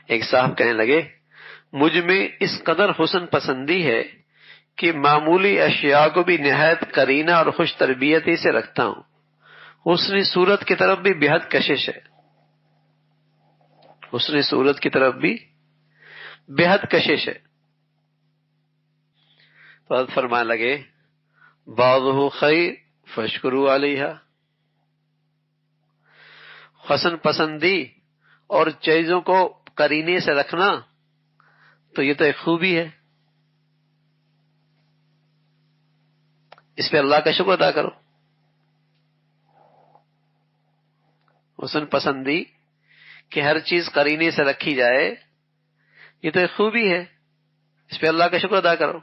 ایک صاحب کہنے لگے مجھ میں اس قدر حسن پسندی ہے کہ معمولی اشیاء کو بھی نہایت قرینہ اور خوش تربیتی سے رکھتا ہوں. حسن صورت کی طرف بھی بےحد کشش ہے. حسن صورت کی طرف بھی بےحد کشش ہے. تو حضرت فرمانے لگے بعضہ خیر فاشکروا علیہا. حسن پسندی اور چیزوں کو قرینے سے رکھنا تو یہ تو ایک خوبی ہے، اس پہ اللہ کا شکر ادا کرو. حسن پسندی کہ ہر چیز قرینے سے رکھی جائے یہ تو ایک خوبی ہے، اس پہ اللہ کا شکر ادا کرو.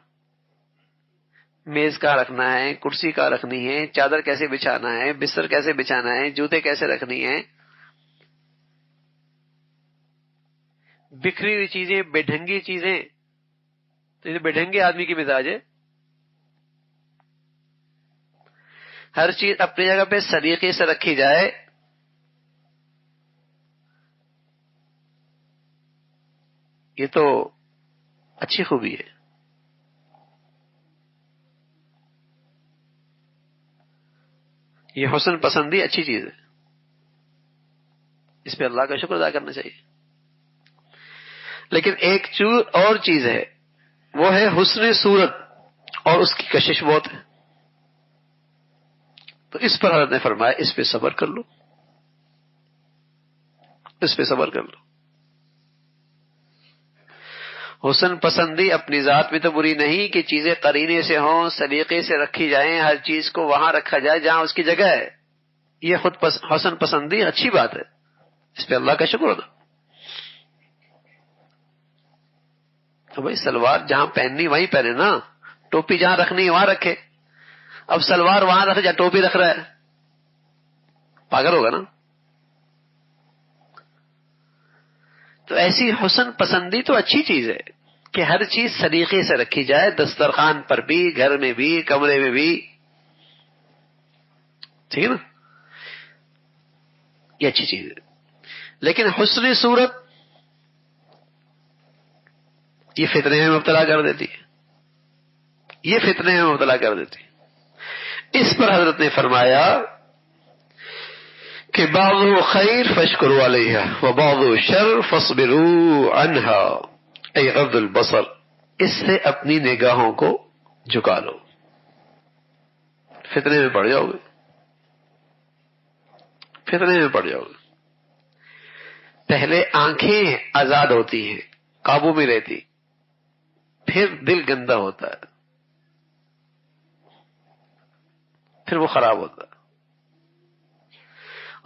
میز کہاں رکھنا ہے، کرسی کہاں رکھنی ہے، چادر کیسے بچھانا ہے، بستر کیسے بچھانا ہے، جوتے کیسے رکھنی ہے، بکھری ہوئی چیزیں، بے ڈھنگی چیزیں، تو یہ بے ڈھنگے آدمی کی مزاج ہے. ہر چیز اپنی جگہ پہ سلیقے سے رکھی جائے یہ تو اچھی خوبی ہے. یہ حسن پسندی اچھی چیز ہے، اس پہ اللہ کا شکر ادا کرنا چاہیے. لیکن ایک اور چیز ہے، وہ ہے حسن صورت، اور اس کی کشش بہت ہے. تو اس پر حضرت نے فرمایا اس پہ صبر کر لو، اس پہ صبر کر لو. حسن پسندی اپنی ذات میں تو بری نہیں کہ چیزیں قرینے سے ہوں، سلیقے سے رکھی جائیں، ہر چیز کو وہاں رکھا جائے جہاں اس کی جگہ ہے. یہ خود حسن پسندی اچھی بات ہے، اس پہ اللہ کا شکر ادا. تو بھائی سلوار جہاں پہننی وہیں پہنے نا، ٹوپی جہاں رکھنی وہاں رکھے. اب سلوار وہاں رکھ جہاں ٹوپی رکھ رہا ہے، پاگل ہوگا نا. تو ایسی حسن پسندی تو اچھی چیز ہے کہ ہر چیز سلیقے سے رکھی جائے، دسترخوان پر بھی، گھر میں بھی، کمرے میں بھی. ٹھیک ہے نا، یہ اچھی چیز ہے. لیکن حسن صورت یہ فتنے میں مبتلا کر دیتی ہے، یہ فتنے میں مبتلا کر دیتی ہے. اس پر حضرت نے فرمایا کہ بعض خیر فاشکروا علیہا وبعض شر فاصبروا عنہا، ای غض البصر، اس سے اپنی نگاہوں کو جھکا لو، فتنے میں پڑ جاؤ گے، فتنے میں پڑ جاؤ گے. پہلے آنکھیں آزاد ہوتی ہیں، قابو میں رہتی، پھر دل گندا ہوتا ہے، پھر وہ خراب ہوتا ہے.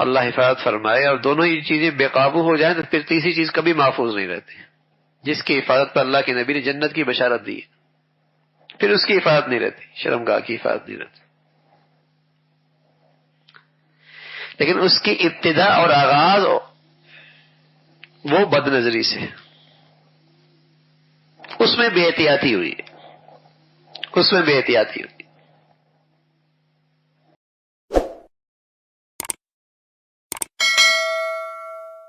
اللہ حفاظت فرمائے. اور دونوں ہی چیزیں بے قابو ہو جائیں تو پھر تیسری چیز کبھی محفوظ نہیں رہتی. جس کی حفاظت پر اللہ کے نبی نے جنت کی بشارت دی ہے، پھر اس کی حفاظت نہیں رہتی، شرمگاہ کی حفاظت نہیں رہتی. لیکن اس کی ابتدا اور آغاز وہ بد نظری سے، اس میں بے احتیاطی ہوئی، اس میں بے احتیاطی ہوئی.